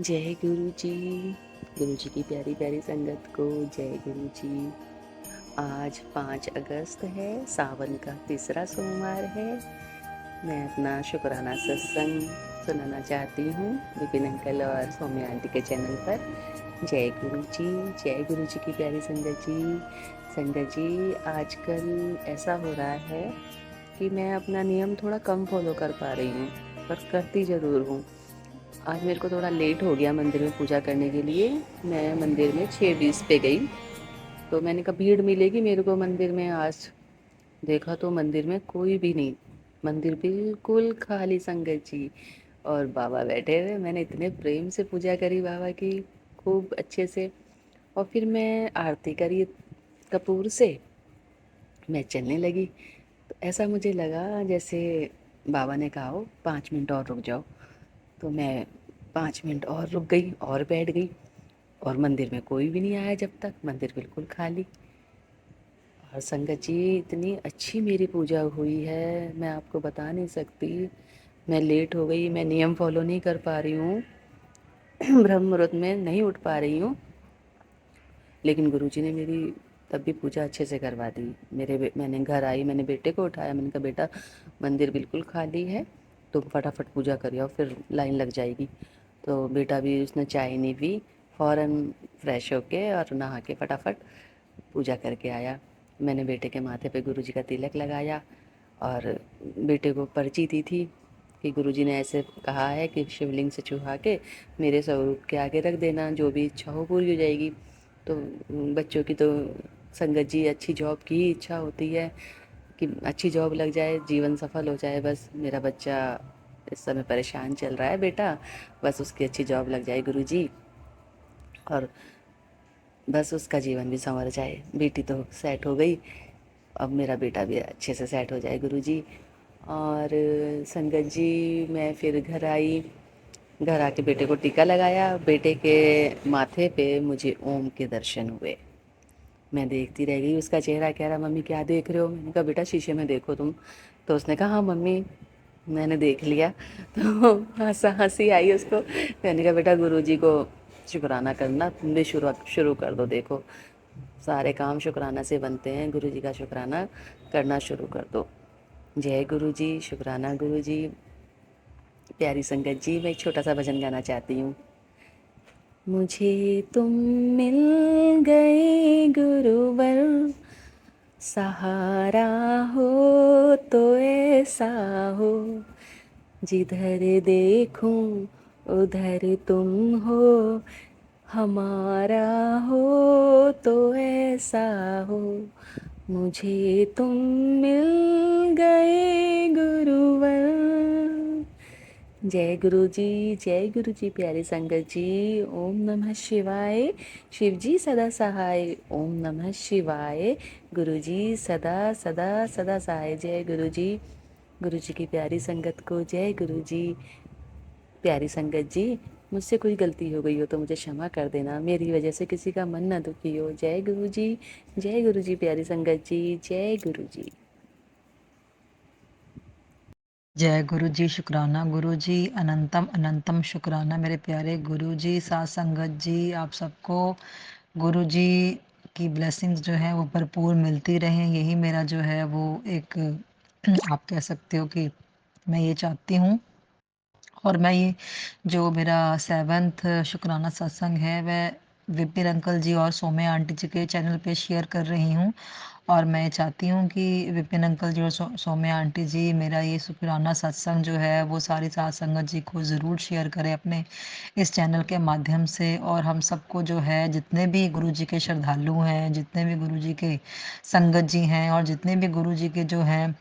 जय गुरु जी। गुरु जी की प्यारी प्यारी संगत को जय गुरु जी। आज 5 अगस्त है, सावन का तीसरा सोमवार है। मैं अपना शुक्राना सत्संग सुनाना चाहती हूँ विपिन अंकल और सौम्या आंटी के चैनल पर। जय गुरु जी। जय गुरु जी की प्यारी संगत जी। संगत जी, आजकल ऐसा हो रहा है कि मैं अपना नियम थोड़ा कम फॉलो कर पा रही हूँ, पर करती ज़रूर हूँ। आज मेरे को थोड़ा लेट हो गया मंदिर में पूजा करने के लिए। मैं मंदिर में 6:20 पे गई, तो मैंने कहा भीड़ मिलेगी मेरे को मंदिर में आज। देखा तो मंदिर में कोई भी नहीं, मंदिर बिल्कुल खाली संगत जी। और बाबा बैठे हुए, मैंने इतने प्रेम से पूजा करी बाबा की, खूब अच्छे से। और फिर मैं आरती करी कपूर से, मैं चलने लगी। तो ऐसा मुझे लगा जैसे बाबा ने कहा हो 5 मिनट और रुक जाओ। तो मैं 5 मिनट और रुक गई और बैठ गई, और मंदिर में कोई भी नहीं आया जब तक, मंदिर बिल्कुल खाली। और संगत जी, इतनी अच्छी मेरी पूजा हुई है, मैं आपको बता नहीं सकती। मैं लेट हो गई, मैं नियम फॉलो नहीं कर पा रही हूँ, ब्रह्म मुहूर्त में नहीं उठ पा रही हूँ, लेकिन गुरुजी ने मेरी तब भी पूजा अच्छे से करवा दी। मैंने घर आई, मैंने बेटे को उठाया, मैंने कहा बेटा मंदिर बिल्कुल खाली है, तुम फटाफट पूजा करिए फिर लाइन लग जाएगी। तो बेटा भी, उसने चाय नहीं पी, फ़ौरन फ्रेश होके और नहा के फटाफट पूजा करके आया। मैंने बेटे के माथे पे गुरुजी का तिलक लगाया, और बेटे को पर्ची दी थी कि गुरुजी ने ऐसे कहा है कि शिवलिंग से छुआ के मेरे स्वरूप के आगे रख देना, जो भी इच्छा हो पूरी हो जाएगी। तो बच्चों की तो संगत जी अच्छी जॉब की ही इच्छा होती है कि अच्छी जॉब लग जाए, जीवन सफल हो जाए। बस मेरा बच्चा इस समय परेशान चल रहा है बेटा, बस उसकी अच्छी जॉब लग जाए गुरुजी, और बस उसका जीवन भी संवर जाए। बेटी तो सेट हो गई, अब मेरा बेटा भी अच्छे से सेट हो जाए गुरुजी। और संगत जी, मैं फिर घर आई, घर आके बेटे को टीका लगाया। बेटे के माथे पे मुझे ओम के दर्शन हुए। मैं देखती रह गई उसका चेहरा, कह रहा मम्मी क्या देख रहे हो। मैंने कहा बेटा शीशे में देखो तुम। तो उसने कहा हाँ मम्मी, मैंने देख लिया। तो हंसी आई उसको। मैंने कहा बेटा गुरुजी को शुक्राना करना, तुम भी शुरू शुरू कर दो। देखो सारे काम शुक्राना से बनते हैं, गुरुजी का शुक्राना करना शुरू कर दो। जय गुरुजी, शुक्राना गुरुजी। प्यारी संगत जी, मैं एक छोटा सा भजन गाना चाहती हूँ। मुझे तुम मिल गए गुरुवर, सहारा हो तो ऐसा हो, जिधर देखूं उधर तुम हो, हमारा हो तो ऐसा हो। मुझे तुम मिल गए गुरुवर। जय गुरु जी। जय गुरु जी। प्यारी संगत जी, ओम नमः शिवाय। शिव जी सदा सहाय, ओम नमः शिवाय। गुरु जी सदा सदा सदा सहाय। जय गुरु जी। गुरु जी की प्यारी संगत को जय गुरु जी। प्यारी संगत जी, मुझसे कोई गलती हो गई हो तो मुझे क्षमा कर देना, मेरी वजह से किसी का मन ना दुखी हो। जय गुरु जी। जय गुरु जी। प्यारी संगत जी, जय गुरु जी। जय गुरु जी, शुक्राना गुरु जी, अनंतम अनंतम शुक्राना मेरे प्यारे गुरु जी, साथ संगत जी, आप सबको गुरु जी की ब्लेसिंग्स जो है वो भरपूर मिलती रहें, यही मेरा जो है वो एक आप कह सकते हो कि मैं ये चाहती हूँ। और मैं ये जो मेरा 7th शुक्राना सत्संग है वह विपिन अंकल जी और सौम्या आंटी जी के चैनल पे शेयर कर रही हूँ। और मैं चाहती हूँ कि विपिन अंकल जी और सौम्या आंटी जी मेरा ये शुक्राना सत्संग जो है वो सारी साथ संगत जी को ज़रूर शेयर करें अपने इस चैनल के माध्यम से। और हम सबको जो है, जितने भी गुरु जी के श्रद्धालु हैं, जितने भी गुरु जी के संगत जी हैं, और जितने भी गुरु जी के जो हैं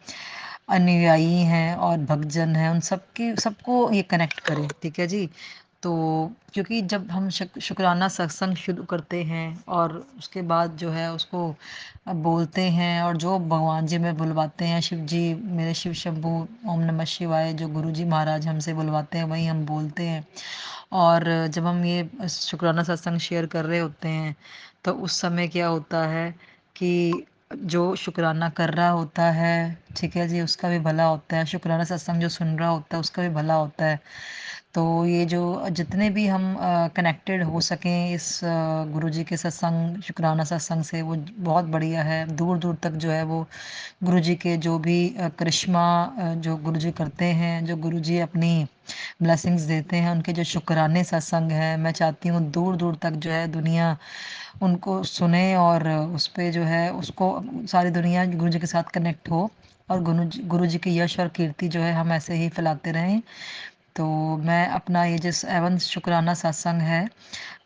अनुयायी हैं और भक्तजन हैं, उन सबके सबको ये कनेक्ट करें, ठीक है जी। तो क्योंकि जब हम शुक्राना सत्संग शुरू करते हैं और उसके बाद जो है उसको बोलते हैं, और जो भगवान जी में बुलवाते हैं, शिव जी मेरे शिव शंभू ओम नमः शिवाय, जो गुरु जी महाराज हमसे बुलवाते हैं वही हम बोलते हैं। और जब हम ये शुक्राना सत्संग शेयर कर रहे होते हैं तो उस समय क्या होता है कि जो शुक्राना कर रहा होता है, ठीक है जी, उसका भी भला होता है। शुक्राना सत्संग जो सुन रहा होता है उसका भी भला होता है। तो ये जो जितने भी हम कनेक्टेड हो सकें इस गुरुजी के सत्संग, शुक्राना सत्संग से, वो बहुत बढ़िया है। दूर-दूर तक जो है वो गुरुजी के जो भी करिश्मा जो गुरुजी करते हैं, जो गुरुजी अपनी ब्लेसिंग्स देते हैं, उनके जो शुक्राने सत्संग है, मैं चाहती हूँ दूर-दूर तक जो है दुनिया उनको सुने और उस पे जो है उसको सारी दुनिया गुरुजी के साथ कनेक्ट हो और गुरुजी की यश और कीर्ति जो है हम ऐसे ही फैलाते रहें। तो मैं अपना ये जिस एवन शुक्राना सत्संग है,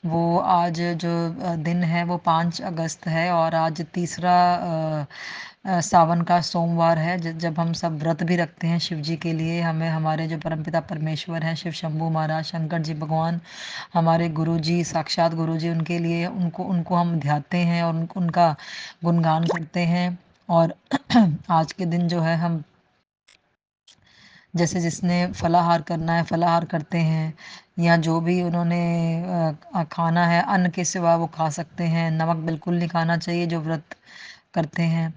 वो आज जो दिन है वो 5 अगस्त है और आज तीसरा सावन का सोमवार है, जब हम सब व्रत भी रखते हैं शिव जी के लिए। हमें हमारे जो परमपिता परमेश्वर हैं, शिव शंभू महाराज, शंकर जी भगवान, हमारे गुरु जी, साक्षात गुरु जी, उनके लिए उनको उनको हम ध्याते हैं और उनका गुणगान करते हैं। और आज के दिन जो है हम जैसे जिसने फलाहार करना है फलाहार करते हैं, या जो भी उन्होंने खाना है अन्न के सिवा वो खा सकते हैं। नमक बिल्कुल नहीं खाना चाहिए जो व्रत करते हैं।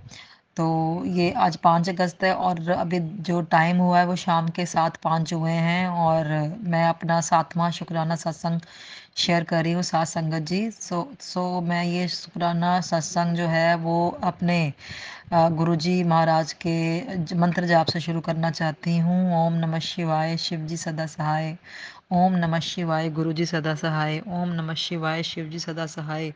तो ये आज 5 अगस्त है और अभी जो टाइम हुआ है वो शाम के 7:05 हुए हैं और मैं अपना 7वां शुक्राना सत्संग शेयर कर रही हूँ साथ संगत जी। सो मैं ये शुक्राना सत्संग जो है वो अपने गुरुजी महाराज के मंत्र जाप से शुरू करना चाहती हूँ। ओम नमः शिवाय, शिव जी सदा सहाय। ओम नमः शिवाय, गुरु जी सदा सहाय। ओम नमः शिवाय, शिव जी सदा सहाय।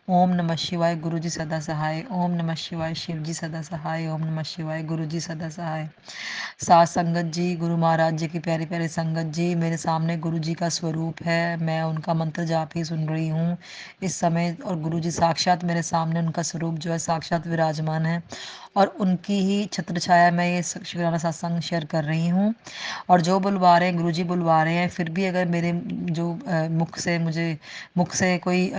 ओम नमः शिवाय, गुरु जी सदा सहाय। ओम नमः शिवाय, शिव जी सदा सहाय। ओम नमः शिवाय, गुरु जी सदा सहाय। साथ संगत जी, गुरु महाराज जी की प्यारी प्यारी संगत जी, मेरे सामने गुरु जी का स्वरूप है। मैं उनका मंत्र जाप ही सुन रही हूँ इस समय और गुरु जी साक्षात मेरे सामने, उनका स्वरूप जो है साक्षात विराजमान है और उनकी ही छत्र छाया मैं ये शुक्राना सत्संग शेयर कर रही हूँ। और जो बुलवा रहे हैं गुरुजी बुलवा रहे हैं, फिर भी अगर मेरे जो मुख से कोई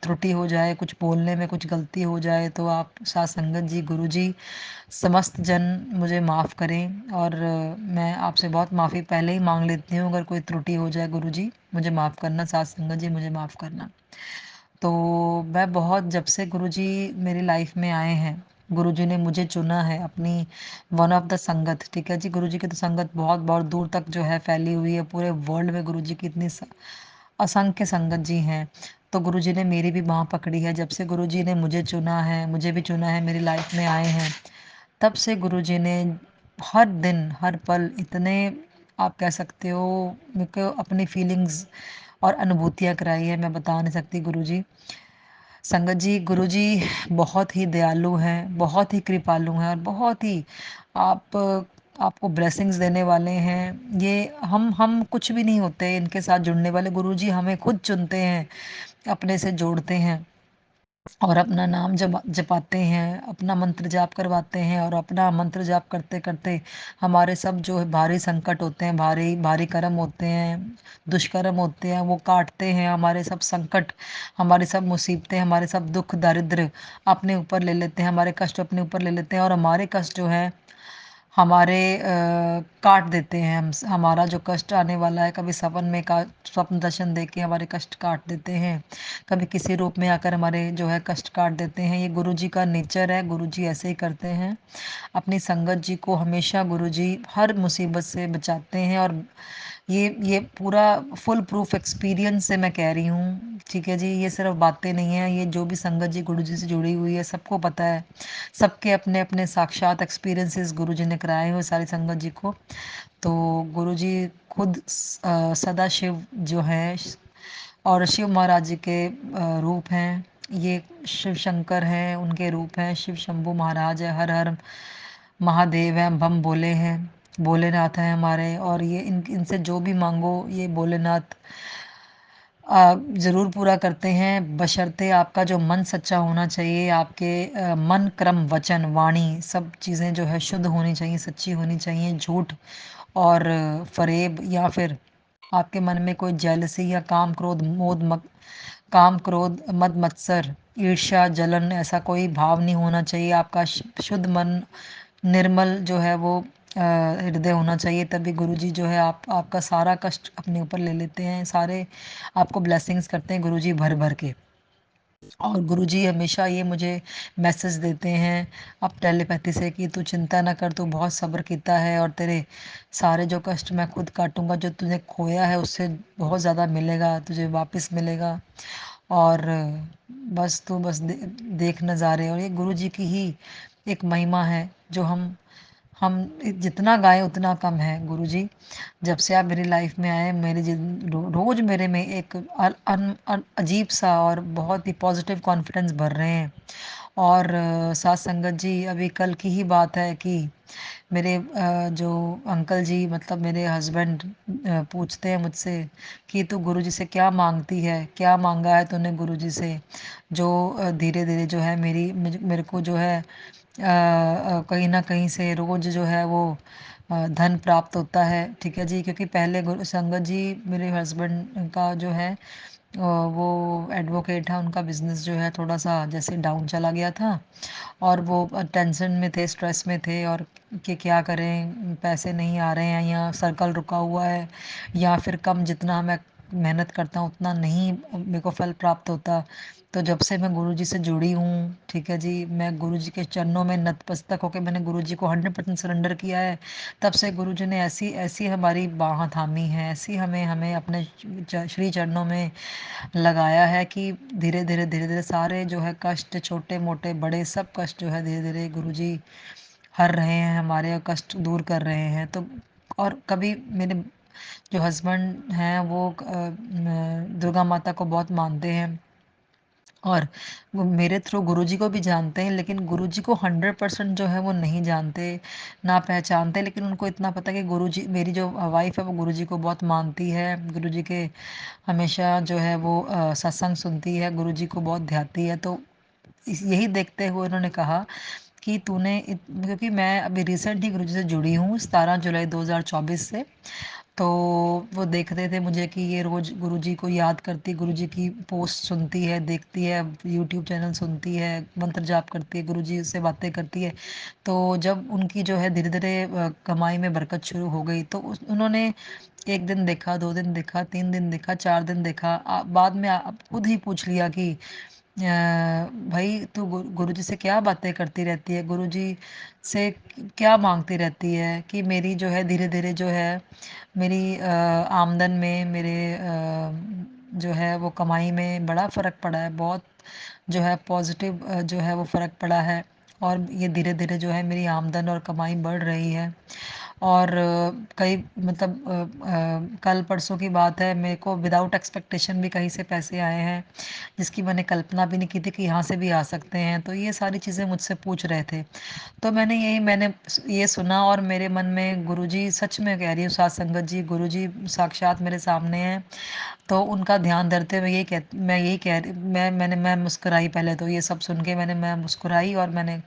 त्रुटि हो जाए, कुछ बोलने में कुछ गलती हो जाए, तो आप साथ संगत जी, गुरुजी, समस्त जन मुझे माफ़ करें। और मैं आपसे बहुत माफ़ी पहले ही मांग लेती हूँ, अगर कोई त्रुटि हो जाए गुरुजी मुझे माफ़ करना, साथ संगत जी मुझे माफ़ करना। तो मैं बहुत जब से गुरुजी मेरी लाइफ में आए हैं, गुरुजी ने मुझे चुना है अपनी वन ऑफ द संगत। ठीक है जी, गुरुजी की तो संगत बहुत बहुत दूर तक जो है फैली हुई है। पूरे वर्ल्ड में गुरुजी की इतनी असंख्य संगत जी हैं। तो गुरुजी ने मेरी भी बाँह पकड़ी है। जब से गुरुजी ने मुझे चुना है, मुझे भी चुना है, मेरी लाइफ में आए हैं, तब से गुरुजी ने हर दिन हर पल इतने, आप कह सकते हो, मेरे को अपनी फीलिंग्स और अनुभूतियाँ कराई है, मैं बता नहीं सकती गुरुजी। संगत जी, गुरुजी बहुत ही दयालु हैं, बहुत ही कृपालु हैं और बहुत ही आप आपको ब्लेसिंग्स देने वाले हैं। ये हम कुछ भी नहीं होते इनके साथ जुड़ने वाले। गुरुजी हमें खुद चुनते हैं, अपने से जोड़ते हैं और अपना नाम जपाते हैं, अपना मंत्र जाप करवाते हैं और अपना मंत्र जाप करते करते हमारे सब जो है भारी संकट होते हैं, भारी भारी कर्म होते हैं, दुष्कर्म होते हैं, वो काटते हैं हमारे सब संकट, हमारी सब मुसीबतें, हमारे सब दुख दरिद्र अपने ऊपर ले लेते हैं, हमारे कष्ट अपने ऊपर ले लेते हैं और हमारे कष्ट जो है हमारे काट देते हैं। हमारा जो कष्ट आने वाला है, कभी सपन में का स्वप्न दर्शन देके हमारे कष्ट काट देते हैं, कभी किसी रूप में आकर हमारे जो है कष्ट काट देते हैं। ये गुरुजी का नेचर है, गुरुजी ऐसे ही करते हैं। अपनी संगत जी को हमेशा गुरुजी हर मुसीबत से बचाते हैं और ये पूरा फुल प्रूफ एक्सपीरियंस से मैं कह रही हूँ। ठीक है जी, ये सिर्फ बातें नहीं है, ये जो भी संगत जी गुरु जी से जुड़ी हुई है सबको पता है, सबके अपने अपने साक्षात एक्सपीरियंसेस गुरु जी ने कराए हुए सारी संगत जी को। तो गुरु जी खुद सदा शिव जो है और शिव महाराज जी के रूप हैं। ये शिव शंकर हैं, उनके रूप हैं, शिव शंभू महाराज है, हर हर महादेव हैं, बम भोले हैं, भोलेनाथ हैं हमारे। और ये इनसे जो भी मांगो ये भोलेनाथ ज़रूर पूरा करते हैं, बशर्ते आपका जो मन सच्चा होना चाहिए। आपके मन क्रम वचन वाणी सब चीज़ें जो है शुद्ध होनी चाहिए, सच्ची होनी चाहिए। झूठ और फरेब या फिर आपके मन में कोई जेलसी या काम क्रोध मद मत्सर ईर्ष्या जलन ऐसा कोई भाव नहीं होना चाहिए। आपका शुद्ध मन निर्मल जो है वो हृदय होना चाहिए, तभी गुरुजी जो है आपका सारा कष्ट अपने ऊपर ले लेते हैं, सारे आपको ब्लेसिंग्स करते हैं गुरुजी भर भर के। और गुरुजी हमेशा ये मुझे मैसेज देते हैं अब टेलीपैथी से कि तू चिंता ना कर, तू बहुत सब्र कीता है और तेरे सारे जो कष्ट मैं खुद काटूंगा, जो तूने खोया है उससे बहुत ज़्यादा मिलेगा, तुझे वापस मिलेगा। और बस तू बस देख नज़ारे। और ये गुरुजी की ही एक महिमा है जो हम जितना गाएं उतना कम है। गुरुजी जब से आप मेरी लाइफ में आए, मेरी रोज मेरे में एक अजीब सा और बहुत ही पॉजिटिव कॉन्फिडेंस भर रहे हैं। और साथ संगत जी, अभी कल की ही बात है कि मेरे जो अंकल जी मतलब मेरे हस्बैंड पूछते हैं मुझसे कि तू गुरुजी से क्या मांगती है, क्या मांगा है तूने गुरुजी से, जो धीरे धीरे जो है मेरे को जो है कहीं ना कहीं से रोज जो है वो धन प्राप्त होता है। ठीक है जी, क्योंकि पहले गुरु संगत जी मेरे हस्बैंड का जो है वो एडवोकेट है, उनका बिजनेस जो है थोड़ा सा जैसे डाउन चला गया था और वो टेंशन में थे, स्ट्रेस में थे और कि क्या करें, पैसे नहीं आ रहे हैं या सर्कल रुका हुआ है या फिर कम, जितना मैं मेहनत करता हूँ उतना नहीं मेरे को फल प्राप्त होता। तो जब से मैं गुरुजी से जुड़ी हूँ, ठीक है जी, मैं गुरुजी के चरणों में नतमस्तक होकर मैंने गुरुजी को 100% सरेंडर किया है। तब से गुरुजी ने ऐसी ऐसी हमारी बाह थामी है, ऐसी हमें हमें अपने श्री चरणों में लगाया है कि धीरे धीरे धीरे धीरे सारे जो है कष्ट, छोटे मोटे बड़े सब कष्ट जो है धीरे धीरे गुरुजी हर रहे हैं, हमारे कष्ट दूर कर रहे हैं। तो और कभी मेरे जो हस्बैंड हैं वो दुर्गा माता को बहुत मानते हैं और वो मेरे थ्रू गुरुजी को भी जानते हैं, लेकिन गुरुजी को 100% जो है वो नहीं जानते, ना पहचानते, लेकिन उनको इतना पता है कि गुरुजी, मेरी जो वाइफ है वो गुरुजी को बहुत मानती है, गुरुजी के हमेशा जो है वो सत्संग सुनती है, गुरुजी को बहुत ध्याती है। तो यही देखते हुए उन्होंने कहा कि क्योंकि मैं अभी रिसेंट ही गुरुजी से जुड़ी हूँ 17 जुलाई 2024 से। तो वो देखते थे मुझे कि ये रोज़ गुरुजी को याद करती, गुरुजी की पोस्ट सुनती है, देखती है, यूट्यूब चैनल सुनती है, मंत्र जाप करती है, गुरुजी से बातें करती है। तो जब उनकी जो है धीरे धीरे कमाई में बरकत शुरू हो गई तो उन्होंने एक दिन देखा, 2 दिन देखा, 3 दिन देखा, 4 दिन देखा, बाद में खुद ही पूछ लिया कि भाई तू गुरुजी से क्या बातें करती रहती है, गुरुजी से क्या मांगती रहती है कि मेरी जो है धीरे धीरे जो है मेरी आमदन में, मेरे जो है वो कमाई में बड़ा फ़र्क पड़ा है, बहुत जो है पॉजिटिव जो है वो फ़र्क पड़ा है। और ये धीरे धीरे जो है मेरी आमदन और कमाई बढ़ रही है। और कई मतलब कल परसों की बात है, मेरे को विदाउट एक्सपेक्टेशन भी कहीं से पैसे आए हैं जिसकी मैंने कल्पना भी नहीं की थी कि यहाँ से भी आ सकते हैं। तो ये सारी चीज़ें मुझसे पूछ रहे थे, तो मैंने ये सुना और मेरे मन में गुरुजी, सच में कह रही हूँ साथ संगत जी, गुरुजी साक्षात मेरे सामने हैं। तो उनका ध्यान धरते हुए यही कह रही मैं मुस्कुराई। पहले तो ये सब सुन के मैं मुस्कुराई और मैंने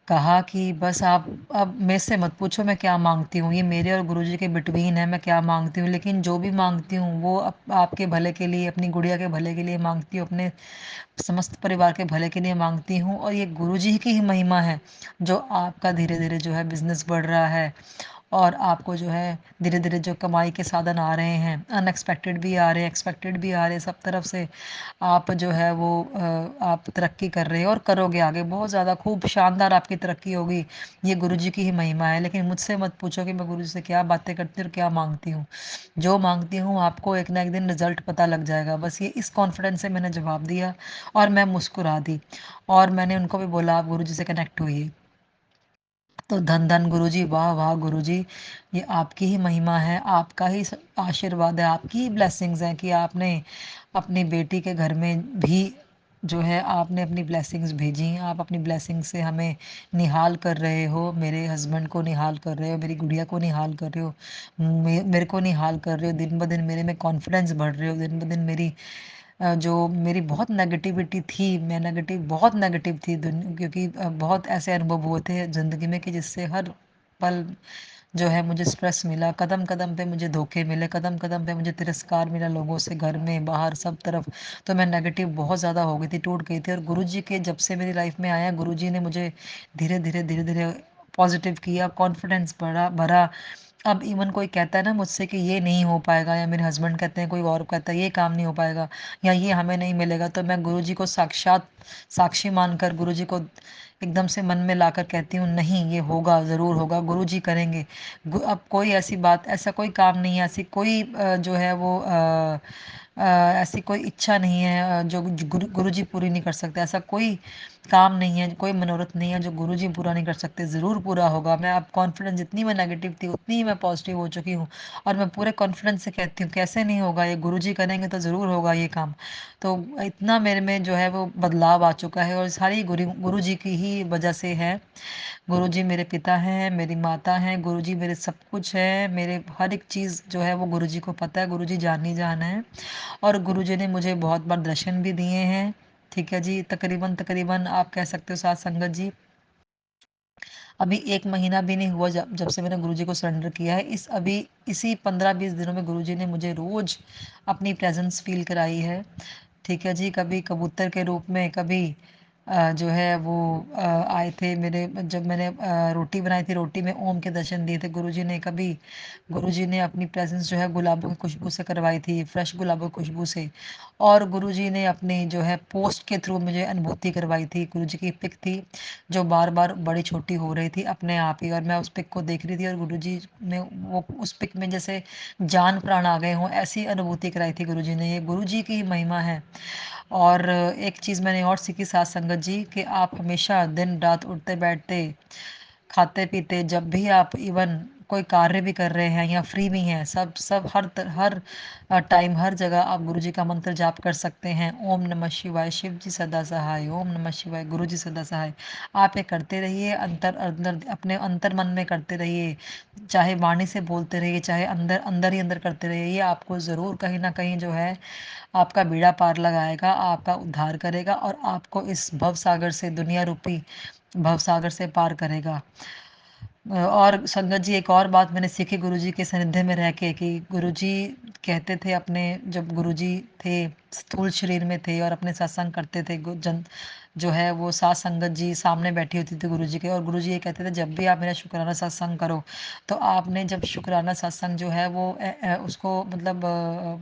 कहा कि बस आप अब मेरे से मत पूछो मैं क्या मांगती हूँ, ये मेरे और गुरुजी के बिटवीन है, मैं क्या मांगती हूँ, लेकिन जो भी मांगती हूँ वो आपके भले के लिए, अपनी गुड़िया के भले के लिए मांगती हूँ, अपने समस्त परिवार के भले के लिए मांगती हूँ। और ये गुरुजी की ही महिमा है जो आपका धीरे धीरे जो है बिजनेस बढ़ रहा है और आपको जो है धीरे धीरे जो कमाई के साधन आ रहे हैं, अनएक्सपेक्टेड भी आ रहे हैं, एक्सपेक्टेड भी आ रहे हैं, सब तरफ से आप जो है वो आप तरक्की कर रहे हो और करोगे आगे, बहुत ज़्यादा खूब शानदार आपकी तरक्की होगी। ये गुरुजी की ही महिमा है। लेकिन मुझसे मत पूछो कि मैं गुरुजी से क्या बातें करती हूँ और क्या मांगती हूँ, जो मांगती हूँ आपको एक ना एक दिन रिजल्ट पता लग जाएगा। बस ये इस कॉन्फिडेंस से मैंने जवाब दिया और मैं मुस्कुरा दी और मैंने उनको भी बोला आप गुरुजी से कनेक्ट हुई। तो धन धन गुरुजी, वाह वाह गुरुजी, ये आपकी ही महिमा है, आपका ही आशीर्वाद है, आपकी ही ब्लेसिंग्स हैं कि आपने अपनी बेटी के घर में भी जो है आपने अपनी ब्लेसिंग्स भेजी। आप अपनी ब्लेसिंग से हमें निहाल कर रहे हो, मेरे हस्बैंड को निहाल कर रहे हो, मेरी गुड़िया को निहाल कर रहे हो, मेरे को निहाल कर रहे हो। दिन ब दिन मेरे में कॉन्फिडेंस बढ़ रहे हो, दिन ब दिन मेरी जो मेरी बहुत नेगेटिविटी थी, मैं बहुत नेगेटिव थी क्योंकि बहुत ऐसे अनुभव हुए थे ज़िंदगी में कि जिससे हर पल जो है मुझे स्ट्रेस मिला, कदम कदम पे मुझे धोखे मिले, कदम कदम पे मुझे तिरस्कार मिला लोगों से, घर में बाहर सब तरफ। तो मैं नेगेटिव बहुत ज़्यादा हो गई थी, टूट गई थी। और गुरुजी के जब से मेरी लाइफ में आया, गुरुजी ने मुझे धीरे धीरे धीरे धीरे पॉजिटिव किया, कॉन्फिडेंस बढ़ा भरा अब इवन कोई कहता है ना मुझसे कि ये नहीं हो पाएगा, या मेरे हस्बैंड कहते हैं, कोई और कहता है ये काम नहीं हो पाएगा या ये हमें नहीं मिलेगा, तो मैं गुरुजी को साक्षात साक्षी मानकर गुरुजी को एकदम से मन में लाकर कहती हूँ, नहीं ये होगा, ज़रूर होगा, गुरुजी करेंगे। अब कोई ऐसी बात, ऐसा कोई काम नहीं है, ऐसी कोई जो है वो ऐसी कोई इच्छा नहीं है जो गुरुजी पूरी नहीं कर सकते। ऐसा कोई काम नहीं है, कोई मनोरथ नहीं है जो गुरुजी पूरा नहीं कर सकते। ज़रूर पूरा होगा। मैं अब कॉन्फिडेंस, जितनी मैं नेगेटिव थी उतनी ही मैं पॉजिटिव हो चुकी हूँ, और मैं पूरे कॉन्फिडेंस से कहती हूँ कैसे नहीं होगा, ये गुरुजी करेंगे तो ज़रूर होगा ये काम। तो इतना मेरे में जो है वो बदलाव आ चुका है, और सारी गुरुजी की ही वजह से है। गुरुजी मेरे पिता हैं, मेरी माता हैं, गुरुजी मेरे सब कुछ है, मेरे हर एक चीज़ जो है वो गुरुजी को पता है, गुरुजी जान ही जान है। और गुरुजी ने मुझे बहुत बार दर्शन भी दिए हैं। ठीक है जी, तकरीबन तकरीबन आप कह सकते हो साथ संगत जी, अभी 1 महीना भी नहीं हुआ जब जब से मैंने गुरुजी को सरेंडर किया है। इसी 15-20 दिनों में गुरुजी ने मुझे रोज़ अपनी प्रेज़ेंस फ़ील कराई है। ठीक है जी, कभी कबूतर के रूप में, कभी जो है वो आए थे मेरे, जब मैंने रोटी बनाई थी, रोटी में ओम के दर्शन दिए थे गुरुजी ने। कभी गुरुजी ने अपनी प्रेजेंस जो है गुलाबों की खुशबू से करवाई थी, फ्रेश गुलाबों की खुशबू से। और गुरुजी ने अपनी जो है पोस्ट के थ्रू मुझे अनुभूति करवाई थी। गुरुजी की पिक थी जो बार बार बड़ी छोटी हो रही थी अपने आप ही, और मैं उस पिक को देख रही थी, और गुरुजी में वो उस पिक में जैसे जान प्राण आ गए हों, ऐसी अनुभूति कराई थी गुरुजी ने। ये गुरुजी की ही महिमा है। और एक चीज़ मैंने और सीखी साथ संगत जी, कि आप हमेशा दिन रात उठते बैठते खाते पीते जब भी आप इवन कोई कार्य भी कर रहे हैं या फ्री भी हैं, सब सब हर टाइम हर जगह आप गुरुजी का मंत्र जाप कर सकते हैं। ओम नमः शिवाय, शिव जी सदा सहाय, ओम नमः शिवाय, गुरु जी सदा सहाय। आप ये करते रहिए, अंतर अंदर अपने अंतर मन में करते रहिए, चाहे वाणी से बोलते रहिए, चाहे अंदर अंदर ही अंदर करते रहिए। ये आपको ज़रूर कहीं ना कहीं जो है आपका बेड़ा पार लगाएगा, आपका उद्धार करेगा, और आपको इस भव सागर से, दुनिया रूपी भव सागर से पार करेगा। और संगत जी, एक और बात मैंने सीखी गुरुजी के सानिध्य में रह के, कि गुरुजी कहते थे अपने, जब गुरुजी थे स्थूल शरीर में थे और अपने सत्संग करते थे, जो है वो सात संगत जी सामने बैठी होती थी गुरुजी के, और गुरुजी ये कहते थे जब भी आप मेरा शुक्राना सत्संग करो, तो आपने जब शुक्राना सत्संग जो है वो उसको मतलब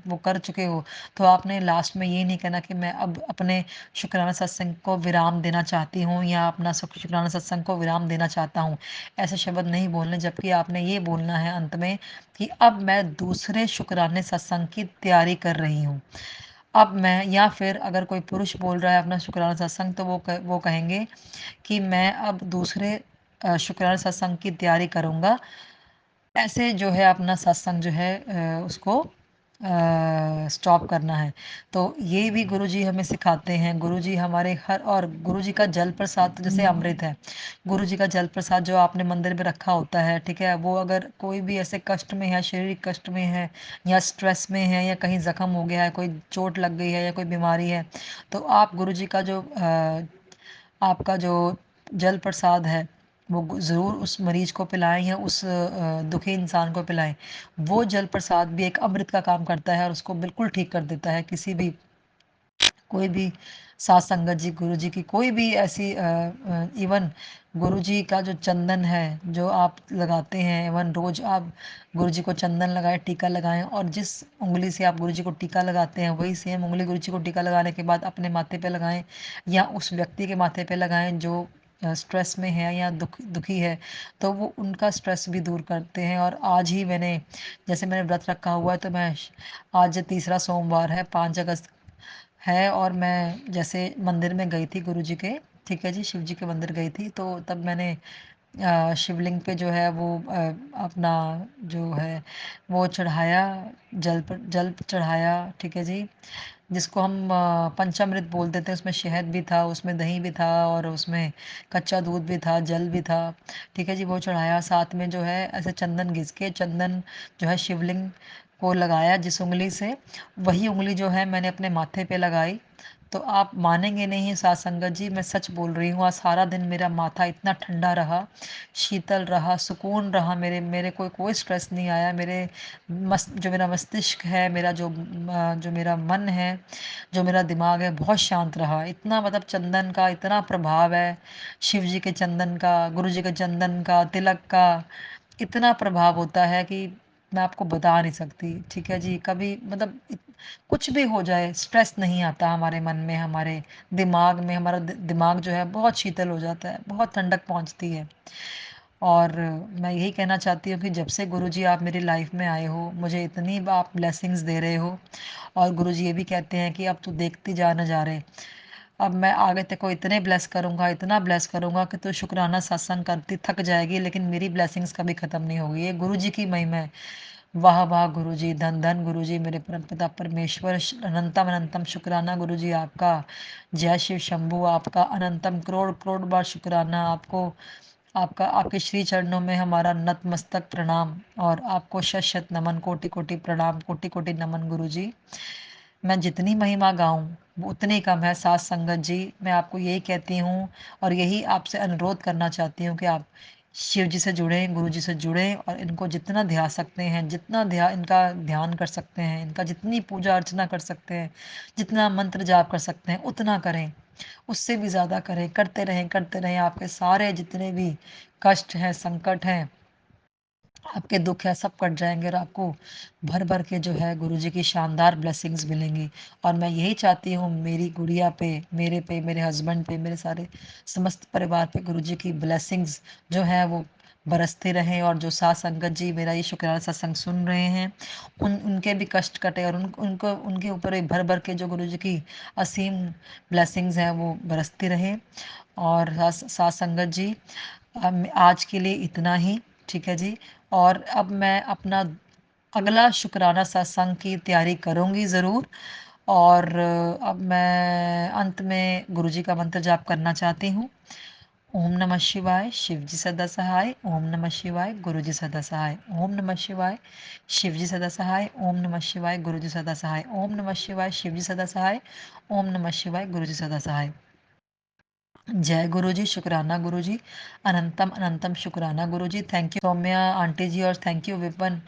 वो कर चुके हो, तो आपने लास्ट में ये नहीं कहना कि मैं अब अपने शुक्राना सत्संग को विराम देना चाहती हूँ, या अपना शुक्राना सत्संग को विराम देना चाहता हूँ। ऐसे शब्द नहीं बोलने, जबकि आपने ये बोलना है अंत में कि अब मैं दूसरे शुक्राने सत्संग की तैयारी कर रही हूँ। अब मैं, या फिर अगर कोई पुरुष बोल रहा है अपना शुक्राना सत्संग, तो वो कहेंगे कि मैं अब दूसरे शुक्राना सत्संग की तैयारी करूँगा। ऐसे जो है अपना सत्संग जो है उसको स्टॉप करना है। तो ये भी गुरुजी हमें सिखाते हैं। गुरुजी हमारे हर, और गुरुजी का जल प्रसाद तो जैसे अमृत है। गुरुजी का जल प्रसाद जो आपने मंदिर में रखा होता है, ठीक है, वो अगर कोई भी ऐसे कष्ट में है, शारीरिक कष्ट में है, या स्ट्रेस में है, या कहीं जख्म हो गया है, कोई चोट लग गई है, या कोई बीमारी है, तो आप गुरुजी का जो आपका जो जल प्रसाद है, वो ज़रूर उस मरीज को पिलाएं, या उस दुखी इंसान को पिलाएं। वो जल प्रसाद भी एक अमृत का काम करता है, और उसको बिल्कुल ठीक कर देता है। किसी भी, कोई भी सात संगत जी, गुरु जी की कोई भी ऐसी इवन गुरु जी का जो चंदन है जो आप लगाते हैं, इवन रोज आप गुरु जी को चंदन लगाएं, टीका लगाएं, और जिस उंगली से आप गुरु जी को टीका लगाते हैं, वही सेम उंगली गुरु जी को टीका लगाने के बाद अपने माथे पे लगाएं, या उस व्यक्ति के माथे पे लगाएं जो स्ट्रेस में है या दुखी है, तो वो उनका स्ट्रेस भी दूर करते हैं। और आज ही मैंने, जैसे मैंने व्रत रखा हुआ है, तो मैं आज तीसरा सोमवार है, 5 अगस्त है, और मैं जैसे मंदिर में गई थी गुरु जी के, ठीक है जी, शिव जी के मंदिर गई थी, तो तब मैंने शिवलिंग पे जो है वो अपना जो है वो चढ़ाया, जल चढ़ाया, ठीक है जी, जिसको हम पंचामृत बोल देते हैं। उसमें शहद भी था, उसमें दही भी था, और उसमें कच्चा दूध भी था, जल भी था, ठीक है जी, वो चढ़ाया। साथ में जो है ऐसे चंदन घिस के, चंदन जो है शिवलिंग को लगाया जिस उंगली से, वही उंगली जो है मैंने अपने माथे पे लगाई। तो आप मानेंगे नहीं साथ संगत जी, मैं सच बोल रही हूँ, आज सारा दिन मेरा माथा इतना ठंडा रहा, शीतल रहा, सुकून रहा, मेरे मेरे कोई स्ट्रेस नहीं आया। मेरे जो मेरा मस्तिष्क है, मेरा जो मेरा मन है, जो मेरा दिमाग है, बहुत शांत रहा। इतना मतलब चंदन का इतना प्रभाव है, शिव जी के चंदन का, गुरु जी के चंदन का, तिलक का, इतना प्रभाव होता है कि मैं आपको बता नहीं सकती, ठीक है जी। कभी मतलब कुछ भी हो जाए, स्ट्रेस नहीं आता हमारे मन में, हमारे दिमाग में, हमारा दिमाग जो है बहुत शीतल हो जाता है, बहुत ठंडक पहुँचती है। और मैं यही कहना चाहती हूँ कि जब से गुरुजी आप मेरी लाइफ में आए हो, मुझे इतनी आप ब्लेसिंग्स दे रहे हो, और गुरुजी ये भी कहते हैं कि अब तू देखती जा नज़ारे, अब मैं आगे तेरे को इतने ब्लेस करूँगा, इतना ब्लेस करूँगा कि तू शुक्राना सत्संग करती थक जाएगी, लेकिन मेरी ब्लेसिंग्स कभी ख़त्म नहीं होगी। ये गुरुजी की महिमा है। वाह वाह गुरुजी, धन धन गुरुजी, मेरे परमपिता परमेश्वर, अनंतम अनंतम शुक्राना गुरुजी आपका। जय शिव शंभू, आपका अनंतम करोड़ करोड़ बार शुक्राना आपको। आपका आपके श्री चरणों में हमारा नतमस्तक प्रणाम, और आपको शत शत नमन, कोटि कोटि प्रणाम, कोटि कोटि नमन गुरुजी। मैं जितनी महिमा गाऊं वो उतनी कम है। साथ संगत जी, मैं आपको यही कहती हूँ, और यही आपसे अनुरोध करना चाहती हूँ कि आप शिव जी से जुड़ें, गुरु जी से जुड़ें, और इनको जितना ध्यान सकते हैं, जितना इनका ध्यान कर सकते हैं, इनका जितनी पूजा अर्चना कर सकते हैं, जितना मंत्र जाप कर सकते हैं, उतना करें। उससे भी ज़्यादा करें, करते रहें करते रहें। आपके सारे जितने भी कष्ट हैं, संकट हैं, आपके दुख है, सब कट जाएंगे, और आपको भर भर के जो है गुरुजी की शानदार ब्लेसिंग्स मिलेंगी। और मैं यही चाहती हूँ मेरी गुड़िया पे, मेरे हस्बैंड पे, मेरे सारे समस्त परिवार पे गुरुजी की ब्लेसिंग्स जो है वो बरसते रहें, और जो साथ संगत जी मेरा ये शुक्राना सत्संग सुन रहे हैं, उनके भी कष्ट कटे, और उनको उनके ऊपर भी भर भर के जो गुरुजी की असीम ब्लेसिंग्स हैं वो बरसती रहें। और साथ संगत जी, आज के लिए इतना ही, ठीक है जी। और अब मैं अपना अगला शुक्राना सत्संग की तैयारी करूँगी ज़रूर। और अब मैं अंत में गुरुजी का मंत्र जाप करना चाहती हूँ। ओम नमः शिवाय, शिव जी सदा सहाय। ओम नमः शिवाय, गुरु जी सदा सहाय। ओम नमः शिवाय, शिव जी सदा सहाय। ओम नमः शिवाय, गुरु जी सदा सहाय। ओम नमः शिवाय, शिव जी सदा सहाय। ओम नमः शिवाय, गुरु जी सदा सहाय। जय गुरु जी, शुक्राना गुरु जी, अनंतम अनंतम शुक्राना गुरु जी। थैंक यू सौम्या आंटी जी, और थैंक यू विपन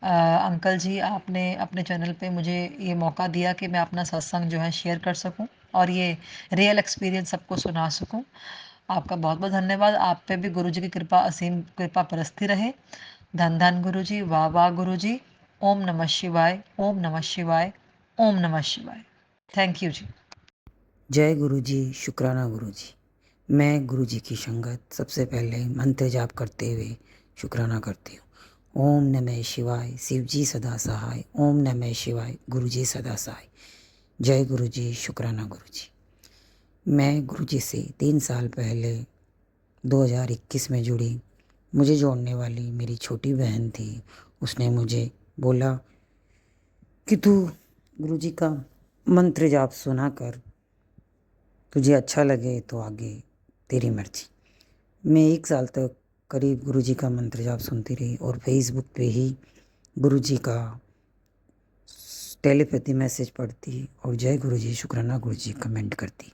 अंकल जी, आपने अपने चैनल पे मुझे ये मौका दिया कि मैं अपना सत्संग जो है शेयर कर सकूं, और ये रियल एक्सपीरियंस सबको सुना सकूं। आपका बहुत बहुत धन्यवाद। आप पे भी गुरु जी की कृपा, असीम कृपा बरसती रहे। धन धन गुरु जी, वाह वाह गुरु जी। ओम नमः शिवाय, ओम नमः शिवाय, ओम नमः शिवाय। थैंक यू जी। जय गुरु जी, शुक्राना गुरु जी। मैं गुरु जी की संगत सबसे पहले मंत्र जाप करते हुए शुक्राना करती हूँ। ओम नमः शिवाय, शिव जी सदा सहाय। ओम नमः शिवाय, गुरु जी सदा सहाय। जय गुरु जी, शुक्राना गुरु जी। मैं गुरु जी से 3 साल पहले 2021 में जुड़ी। मुझे जोड़ने वाली मेरी छोटी बहन थी। उसने मुझे बोला कि तू गुरु जी का मंत्र जाप सुना कर, तुझे अच्छा लगे तो आगे तेरी मर्जी। मैं 1 साल तक करीब गुरुजी का मंत्र जाप सुनती रही, और फेसबुक पे ही गुरुजी का टेलीपैथी मैसेज पढ़ती, और जय गुरुजी, शुक्राना गुरुजी कमेंट करती।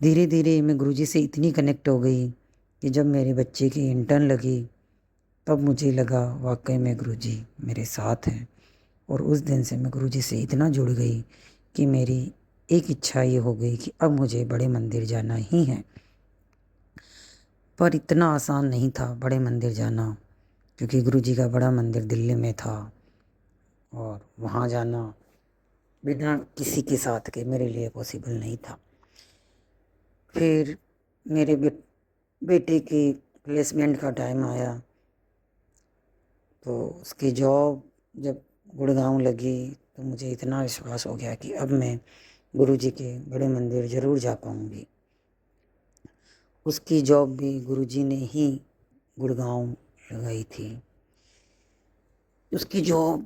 धीरे धीरे मैं गुरुजी से इतनी कनेक्ट हो गई कि जब मेरे बच्चे की इंटर्न लगी, तब मुझे लगा वाकई में गुरुजी मेरे साथ हैं। और उस दिन से मैं गुरुजी से इतना जुड़ गई कि मेरी एक इच्छा ये हो गई कि अब मुझे बड़े मंदिर जाना ही है। पर इतना आसान नहीं था बड़े मंदिर जाना, क्योंकि गुरुजी का बड़ा मंदिर दिल्ली में था, और वहाँ जाना बिना किसी के साथ के मेरे लिए पॉसिबल नहीं था। फिर मेरे बेटे की प्लेसमेंट का टाइम आया, तो उसकी जॉब जब गुड़गांव लगी, तो मुझे इतना विश्वास हो गया कि अब मैं गुरुजी के बड़े मंदिर ज़रूर जा पाऊँगी। उसकी जॉब भी गुरुजी ने ही गुड़गांव लगाई थी। उसकी जॉब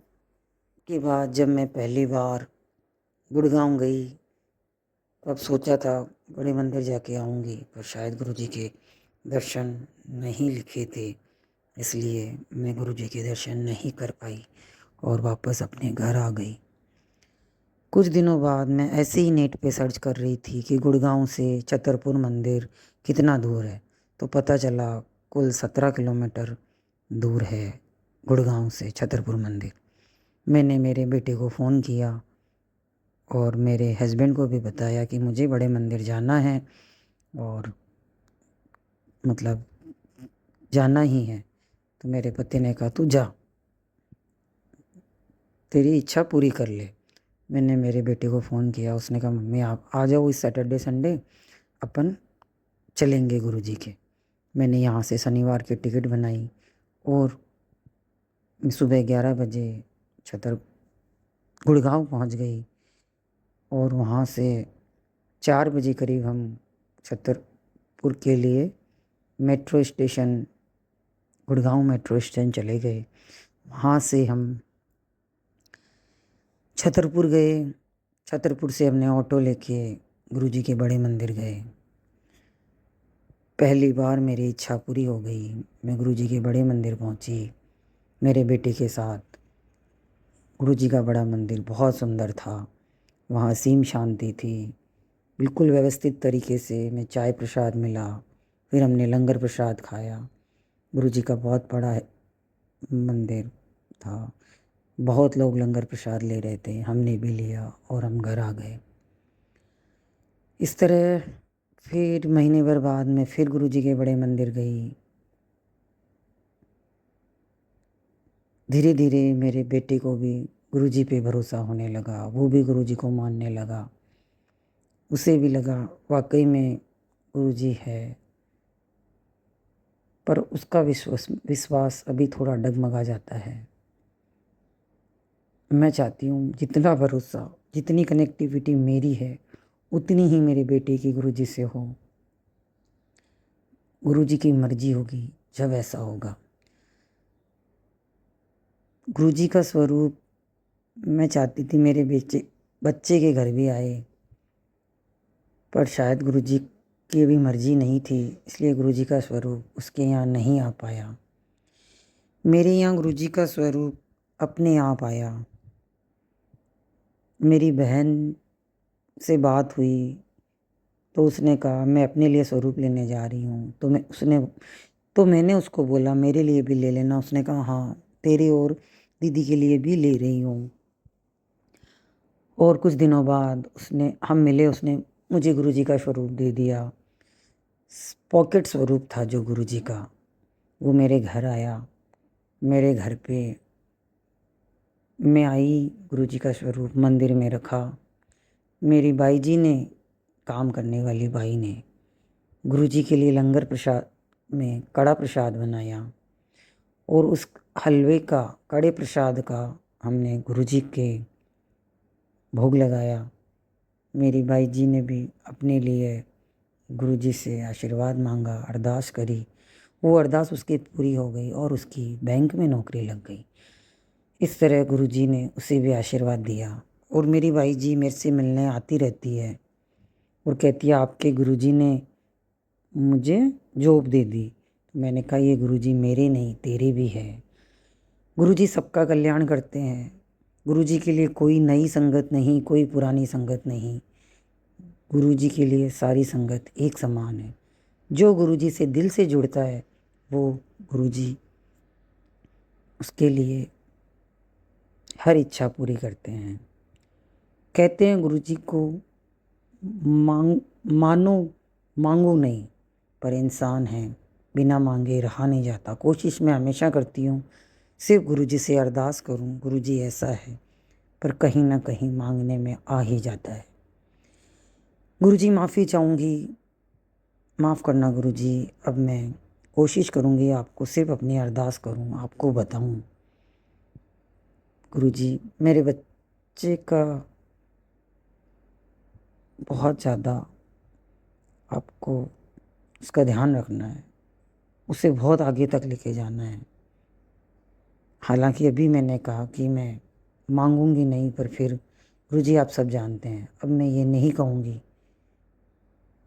के बाद जब मैं पहली बार गुड़गांव गई, तब सोचा था बड़े मंदिर जाके आऊँगी, पर शायद गुरुजी के दर्शन नहीं लिखे थे, इसलिए मैं गुरुजी के दर्शन नहीं कर पाई और वापस अपने घर आ गई। कुछ दिनों बाद मैं ऐसे ही नेट पे सर्च कर रही थी कि गुड़गांव से छतरपुर मंदिर कितना दूर है, तो पता चला कुल 17 किलोमीटर दूर है गुड़गांव से छतरपुर मंदिर। मैंने मेरे बेटे को फ़ोन किया और मेरे हस्बैंड को भी बताया कि मुझे बड़े मंदिर जाना है, और मतलब जाना ही है। तो मेरे पति ने कहा तू जा, तेरी इच्छा पूरी कर ले। मैंने मेरे बेटे को फ़ोन किया, उसने कहा मम्मी आप आ जाओ, इस सैटरडे संडे अपन चलेंगे गुरुजी के। मैंने यहाँ से शनिवार की टिकट बनाई और सुबह 11 बजे गुड़गांव पहुँच गई और वहाँ से 4 बजे करीब हम छतरपुर के लिए metro station, Gurgaon metro station चले गए। वहाँ से हम छतरपुर गए। छतरपुर से हमने ऑटो लेके गुरुजी के बड़े मंदिर गए। पहली बार मेरी इच्छा पूरी हो गई। मैं गुरुजी के बड़े मंदिर पहुंची मेरे बेटे के साथ। गुरुजी का बड़ा मंदिर बहुत सुंदर था। वहाँ असीम शांति थी। बिल्कुल व्यवस्थित तरीके से मैं चाय प्रसाद मिला, फिर हमने लंगर प्रसाद खाया। गुरुजी का बहुत बड़ा मंदिर था। बहुत लोग लंगर प्रसाद ले रहे थे, हमने भी लिया और हम घर आ गए। इस तरह फिर महीने भर बाद मैं फिर गुरुजी के बड़े मंदिर गई। धीरे धीरे मेरे बेटे को भी गुरुजी पे भरोसा होने लगा, वो भी गुरुजी को मानने लगा। उसे भी लगा वाकई में गुरुजी है, पर उसका विश्वास अभी थोड़ा डगमगा जाता है। मैं चाहती हूँ जितना भरोसा, जितनी कनेक्टिविटी मेरी है, उतनी ही मेरे बेटे की गुरुजी से हो। गुरुजी की मर्जी होगी जब ऐसा होगा। गुरुजी का स्वरूप मैं चाहती थी मेरे बच्चे के घर भी आए, पर शायद गुरुजी की भी मर्जी नहीं थी, इसलिए गुरुजी का स्वरूप उसके यहाँ नहीं आ पाया। मेरे यहाँ गुरुजी का स्वरूप अपने आप आया। मेरी बहन से बात हुई तो उसने कहा मैं अपने लिए स्वरूप लेने जा रही हूँ। तो मैंने उसको बोला मेरे लिए भी ले लेना। उसने कहा हाँ, तेरे और दीदी के लिए भी ले रही हूँ। और कुछ दिनों बाद हम मिले, उसने मुझे गुरुजी का स्वरूप दे दिया। पॉकेट स्वरूप था जो गुरुजी का, वो मेरे घर आया। मेरे घर पे मैं आई, गुरुजी का स्वरूप मंदिर में रखा। मेरी बाई जी ने, काम करने वाली बाई ने, गुरुजी के लिए लंगर प्रसाद में कड़ा प्रसाद बनाया और उस हलवे का, कड़े प्रसाद का हमने गुरुजी के भोग लगाया। मेरी बाई जी ने भी अपने लिए गुरुजी से आशीर्वाद मांगा, अरदास करी। वो अरदास उसकी पूरी हो गई और उसकी बैंक में नौकरी लग गई। इस तरह गुरुजी ने उसे भी आशीर्वाद दिया। और मेरी बाई जी मेरे से मिलने आती रहती है और कहती है आपके गुरुजी ने मुझे जॉब दे दी। मैंने कहा ये गुरुजी मेरे नहीं तेरे भी है। गुरुजी सबका कल्याण करते हैं। गुरुजी के लिए कोई नई संगत नहीं, कोई पुरानी संगत नहीं। गुरुजी के लिए सारी संगत एक समान है। जो गुरुजी से दिल से जुड़ता है वो गुरुजी उसके लिए हर इच्छा पूरी करते हैं। कहते हैं गुरुजी को मांगो नहीं, पर इंसान है, बिना मांगे रहा नहीं जाता। कोशिश मैं हमेशा करती हूँ सिर्फ गुरुजी से अरदास करूँ, गुरुजी ऐसा है, पर कहीं ना कहीं मांगने में आ ही जाता है। गुरुजी माफ़ी चाहूँगी, माफ़ करना गुरुजी। अब मैं कोशिश करूँगी आपको सिर्फ अपनी अरदास करूँ, आपको बताऊँ। गुरुजी मेरे बच्चे का बहुत ज़्यादा आपको उसका ध्यान रखना है, उसे बहुत आगे तक लेके जाना है। हालांकि अभी मैंने कहा कि मैं मांगूंगी नहीं, पर फिर गुरुजी आप सब जानते हैं, अब मैं ये नहीं कहूँगी।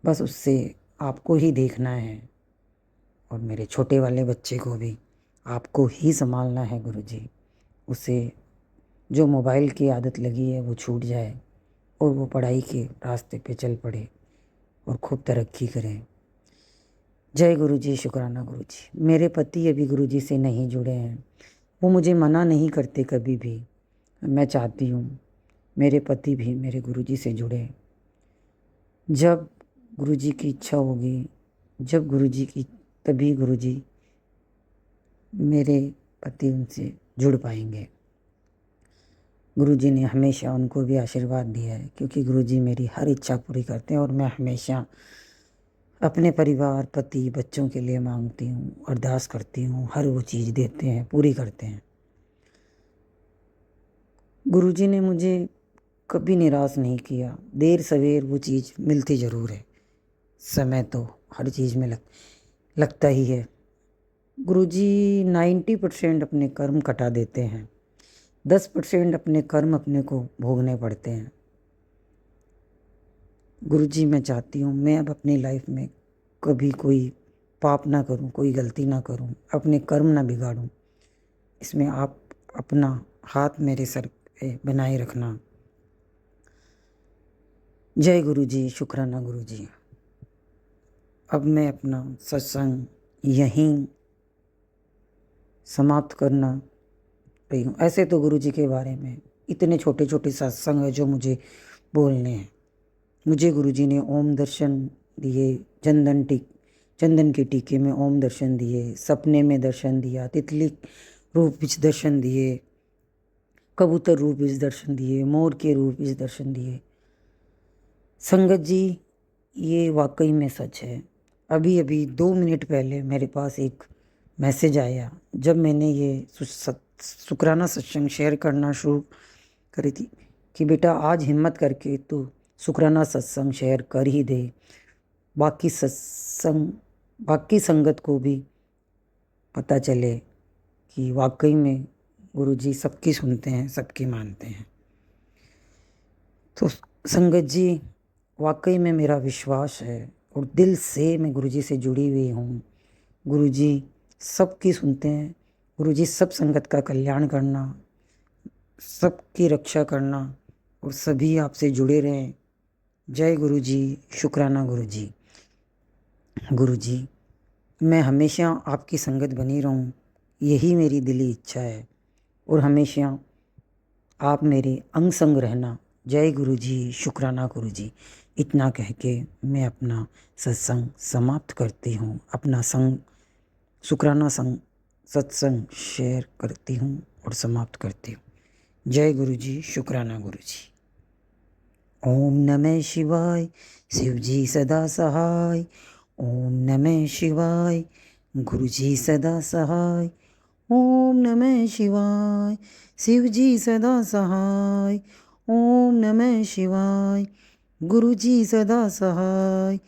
बस उससे आपको ही देखना है और मेरे छोटे वाले बच्चे को भी आपको ही संभालना है गुरुजी। उसे जो मोबाइल की आदत लगी है वो छूट जाए और वो पढ़ाई के रास्ते पे चल पड़े और खूब तरक्की करें। जय गुरुजी, शुक्राना गुरुजी। मेरे पति अभी गुरुजी से नहीं जुड़े हैं। वो मुझे मना नहीं करते कभी भी। मैं चाहती हूँ मेरे पति भी मेरे गुरुजी से जुड़े। जब गुरुजी की इच्छा होगी, जब गुरुजी की, तभी गुरुजी मेरे पति उनसे जुड़ पाएंगे। गुरुजी ने हमेशा उनको भी आशीर्वाद दिया है, क्योंकि गुरुजी मेरी हर इच्छा पूरी करते हैं और मैं हमेशा अपने परिवार, पति, बच्चों के लिए मांगती हूँ, अरदास करती हूँ, हर वो चीज़ देते हैं, पूरी करते हैं। गुरुजी ने मुझे कभी निराश नहीं किया। देर सवेर वो चीज़ मिलती ज़रूर है, समय तो हर चीज़ में लगता ही है। गुरुजी 90% अपने कर्म कटा देते हैं, 10% अपने कर्म अपने को भोगने पड़ते हैं। गुरुजी मैं चाहती हूँ मैं अब अपनी लाइफ में कभी कोई पाप ना करूँ, कोई गलती ना करूँ, अपने कर्म ना बिगाड़ूँ। इसमें आप अपना हाथ मेरे सर पे बनाए रखना। जय गुरुजी, शुक्राना गुरुजी। अब मैं अपना सत्संग यहीं समाप्त करना रही हूँ। ऐसे तो गुरुजी के बारे में इतने छोटे छोटे सत्संग है जो मुझे बोलने हैं। मुझे गुरुजी ने ओम दर्शन दिए, चंदन के टीके में ओम दर्शन दिए, सपने में दर्शन दिया, तितली रूप विच दर्शन दिए, कबूतर रूप विच दर्शन दिए, मोर के रूप विच दर्शन दिए। संगत जी, ये वाकई में सच है। अभी अभी 2 मिनट पहले मेरे पास एक मैसेज आया, जब मैंने ये शुक्राना सत्संग शेयर करना शुरू करी थी, कि बेटा आज हिम्मत करके तू शुक्राना सत्संग शेयर कर ही दे, बाकी संगत को भी पता चले कि वाकई में गुरुजी सबकी सुनते हैं, सबकी मानते हैं। तो संगत जी, वाकई में मेरा विश्वास है और दिल से मैं गुरुजी से जुड़ी हुई हूँ। गुरुजी सबकी सुनते हैं। गुरुजी सब संगत का कल्याण करना, सबकी रक्षा करना और सभी आपसे जुड़े रहें। जय गुरुजी, शुक्राना गुरुजी। गुरुजी, मैं हमेशा आपकी संगत बनी रहूं, यही मेरी दिली इच्छा है और हमेशा आप मेरे अंग संग रहना। जय गुरुजी, शुक्राना गुरुजी। इतना कह के मैं अपना सत्संग समाप्त करती हूँ, अपना शुक्राना सत्संग शेयर करती हूँ और समाप्त करती हूँ। जय गुरुजी, शुक्राना गुरुजी। ओम नमः शिवाय, शिवजी सदा सहाय। ओम नमः शिवाय, गुरुजी सदा सहाय। ओम नमः शिवाय, शिवजी सदा सहाय। ओम नमः शिवाय, गुरुजी सदा सहाय।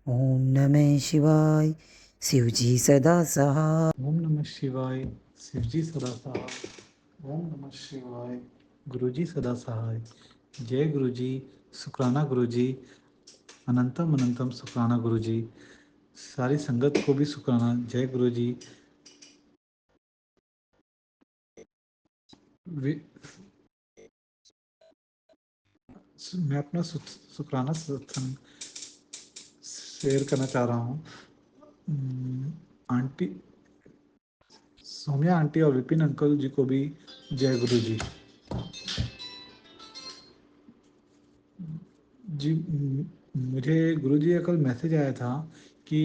ओम नमः शिवाय, शिवजी सदा सहाय। ओम नमः शिवाय, शिवजी सदा सहाय। ओम नमः शिवाय, गुरुजी सदा सहाय। जय गुरुजी, शुक्राना गुरुजी, अनंतम अनंतम शुक्राना गुरुजी। सारी संगत को भी शुक्राना। जय गुरुजी। मैं अपना शुक्राना सत्संग शेयर करना चाह रहा हूँ। आंटी सोम्या आंटी और विपिन अंकल जी को भी जय गुरुजी जी। मुझे गुरुजी का कल मैसेज आया था कि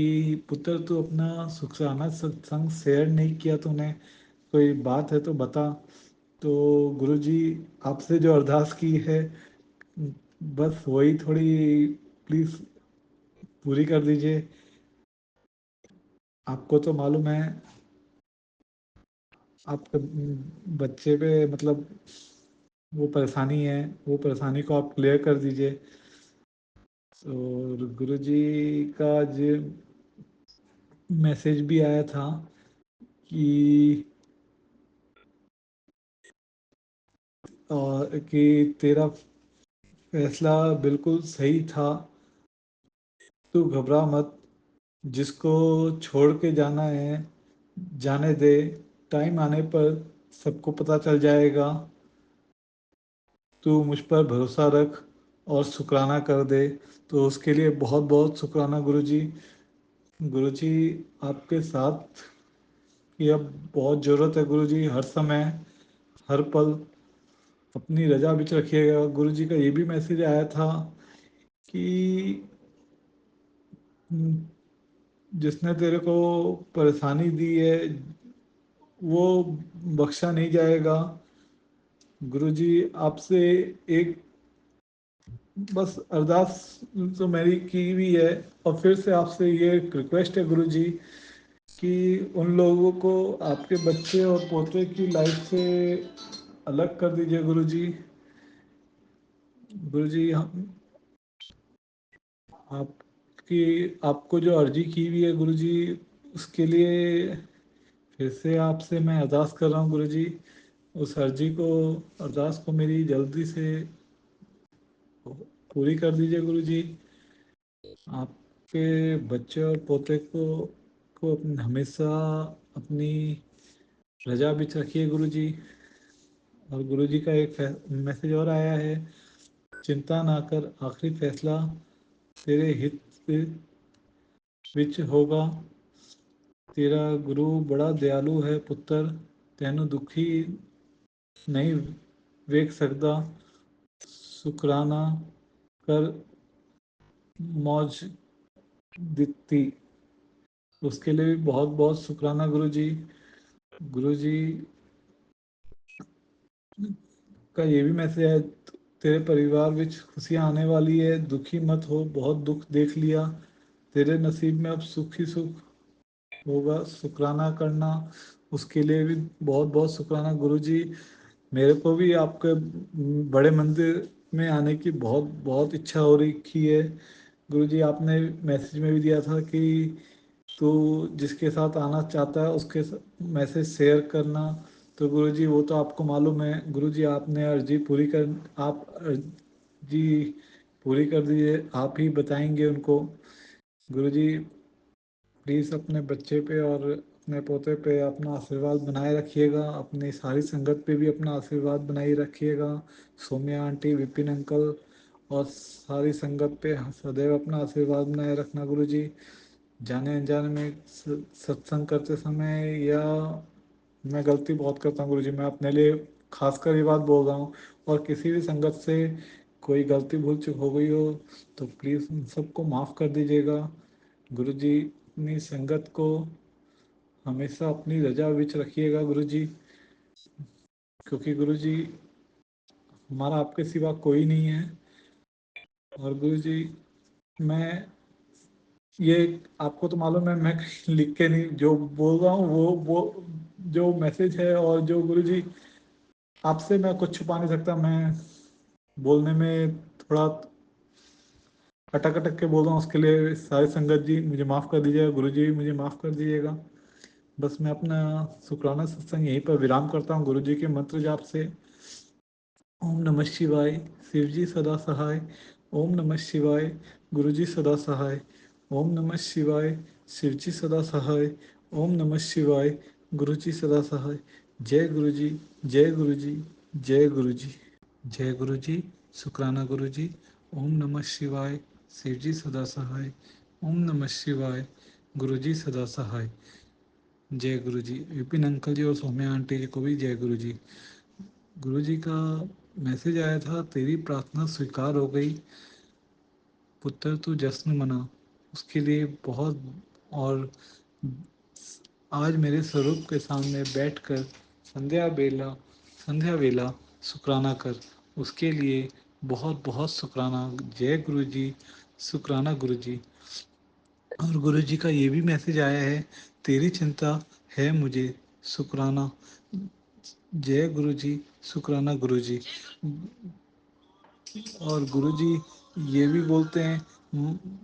पुत्र तू अपना शुक्राना सत्संग शेयर नहीं किया, तो उन्हें कोई बात है तो बता। तो गुरुजी आपसे जो अरदास की है, बस वही थोड़ी प्लीज पूरी कर दीजिए। आपको तो मालूम है आपके बच्चे पे मतलब वो परेशानी है, वो परेशानी को आप क्लियर कर दीजिए। और गुरुजी का जो मैसेज भी आया था कि तेरा फैसला बिल्कुल सही था, तू घबरा मत। जिसको छोड़ के जाना है जाने दे, टाइम आने पर सबको पता चल जाएगा। तू मुझ पर भरोसा रख और शुक्राना कर दे। तो उसके लिए बहुत बहुत शुक्राना गुरुजी। गुरुजी आपके साथ की अब बहुत ज़रूरत है गुरुजी। हर समय हर पल अपनी रजा बिच रखिएगा। गुरुजी का ये भी मैसेज आया था कि जिसने तेरे को परेशानी दी है, वो बख्शा नहीं जाएगा। गुरुजी आपसे एक बस अरदास तो मेरी की हुई है, और फिर से आपसे ये रिक्वेस्ट है गुरुजी कि उन लोगों को आपके बच्चे और पोते की लाइफ से अलग कर दीजिए गुरुजी। गुरुजी हम आपकी आपको जो अर्जी की हुई है गुरुजी, उसके लिए फिर से आपसे मैं अरदास कर रहा हूँ गुरुजी। उस अर्जी को अरदास को मेरी जल्दी से पूरी कर दीजिए गुरुजी। आपके बच्चे और पोते को हमेशा अपनी रजा बिच रखिए गुरुजी। और गुरुजी का एक मैसेज और आया है, चिंता ना कर आखिरी फैसला तेरे हित विच होगा। तेरा गुरु बड़ा दयालु है पुत्र, तेनू दुखी नहीं वेख सकदा। शुकराना कर मौज दित्ती, उसके लिए भी बहुत बहुत शुक्राना गुरुजी। गुरुजी का ये भी मैसेज है, तेरे परिवार विच खुशियां आने वाली है, दुखी मत हो, बहुत दुख देख लिया, तेरे नसीब में अब सुख ही सुख होगा। शुक्राना करना, उसके लिए भी बहुत बहुत शुक्राना गुरुजी। मेरे को भी आपके बड़े मंदिर में आने की बहुत बहुत इच्छा हो रही है गुरुजी। आपने मैसेज में भी दिया था कि तो जिसके साथ आना चाहता है उसके मैसेज शेयर करना। तो गुरुजी वो तो आपको मालूम है गुरुजी, आपने अर्जी पूरी कर आप अर्जी पूरी कर दीजिए, आप ही बताएंगे उनको। गुरुजी प्लीज़ अपने बच्चे पे और अपने पोते पे अपना आशीर्वाद बनाए रखिएगा, अपनी सारी संगत पे भी अपना आशीर्वाद बनाए रखिएगा। सौम्या आंटी, विपिन अंकल और सारी संगत पे सदैव अपना आशीर्वाद बनाए रखना गुरुजी। जाने अनजाने में सत्संग करते समय या मैं गलती बहुत करता हूँ गुरुजी, मैं अपने लिए खासकर ये बात बोल रहा हूँ, और किसी भी संगत से कोई गलती भूल चूक हो गई हो तो प्लीज़ उन सबको माफ़ कर दीजिएगा गुरुजी। अपनी संगत को हमेशा अपनी रजा विच रखिएगा गुरुजी, क्योंकि गुरुजी हमारा आपके सिवा कोई नहीं है। और गुरुजी मैं ये आपको तो मालूम है, मैं कहीं लिख के नहीं जो बोल रहा हूँ वो जो मैसेज है, और जो गुरुजी आपसे मैं कुछ छुपा नहीं सकता। मैं बोलने में थोड़ा अटक अटक के बोल रहा हूँ, उसके लिए सारी संगत जी मुझे माफ़ कर दीजिएगा, गुरु जी भी मुझे माफ़ कर दीजिएगा। बस मैं अपना शुक्राना सत्संग यहीं पर विराम करता हूँ गुरु जी के मंत्र जाप से। ओम नमः शिवाय, शिव जी सदा सहाय। ओम नमः शिवाय, गुरु जी सदा सहाय। ओम नमः शिवाय, शिव जी सदा सहाय। ओम नमः शिवाय, गुरु जी सदा सहाय। जय गुरु जी, जय गुरु जी, जय गुरु जी, जय गुरु जी। शुक्राना गुरु जी। ओम नमः शिवाय, शिव जी सदा सहाय। ओम नमः शिवाय, गुरु जी सदा सहाय। जय गुरु जी। विपिन अंकल जी और सौम्या आंटी जी को भी जय गुरु जी। गुरु जी का मैसेज आया था, तेरी प्रार्थना स्वीकार हो गई पुत्र, तू जश्न मना। उसके लिए बहुत, और आज मेरे स्वरूप के सामने बैठकर संध्या वेला शुक्राना कर, उसके लिए बहुत बहुत शुक्राना। जय गुरु जी, शुक्राना गुरु जी। और गुरु जी का ये भी मैसेज आया है, तेरी चिंता है मुझे शुक्राना। जय गुरु जी, शुक्राना गुरु जी। और गुरुजी ये भी बोलते हैं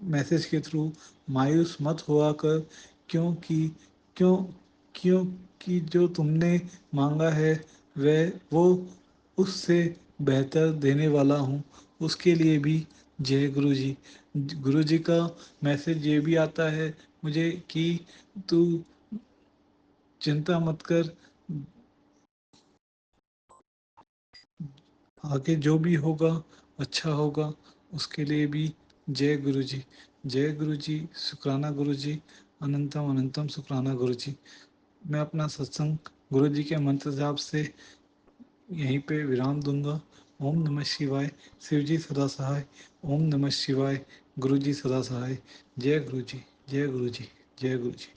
मैसेज के थ्रू, मायूस मत हुआ कर, क्योंकि क्यों क्योंकि जो तुमने मांगा है वह वो उससे बेहतर देने वाला हूँ। उसके लिए भी जय गुरु जी। गुरु जी का मैसेज ये भी आता है मुझे कि तू चिंता मत कर, आगे जो भी होगा अच्छा होगा। उसके लिए भी जय गुरु जी, जय गुरु जी, शुक्राना गुरु जी, अनंतम अनंतम शुक्राना गुरु जी। मैं अपना सत्संग गुरु जी के मंत्र जाप से यहीं पे विराम दूंगा। ओम नमः शिवाय, शिव जी सदा सहाय। ओम नमः शिवाय, गुरु जी सदा सहाय। जय गुरु जी, जय गुरु जी, जय गुरु जी।